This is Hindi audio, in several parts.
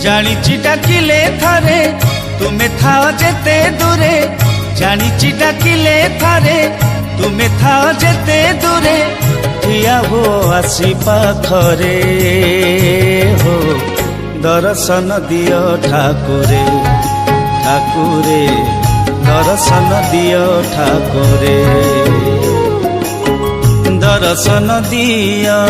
जानिची डाकिले थारे तुमे थाओ जेते दूरे, जानिची डाकिले थारे तुमे थाओ जेते दूरे, ठिया हो आसी पाखरे हो दर्शन दियो ठाकुरे ठाकुरे दर्शन दियो ठाकुरे दर्शन दियो।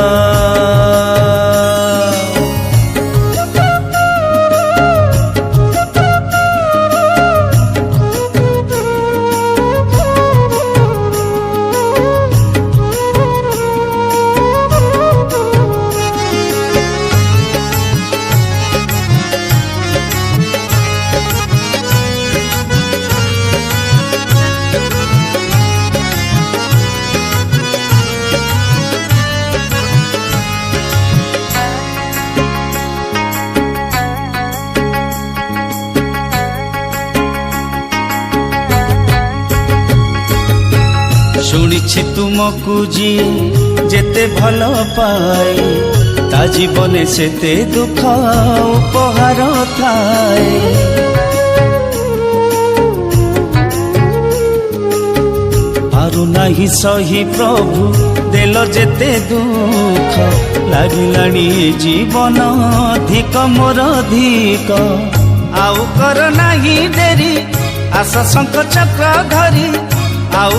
शुणिछि तुमको जी जेते भल पाए, ता जीवने सेते दुख उपहार थाए। पारु नाही सही प्रभु देल जेते दुख, लागिलाणी जीवन अधिक मोर अधिक। आउ कर नाही देरी आस शंख चक्र धरी आउ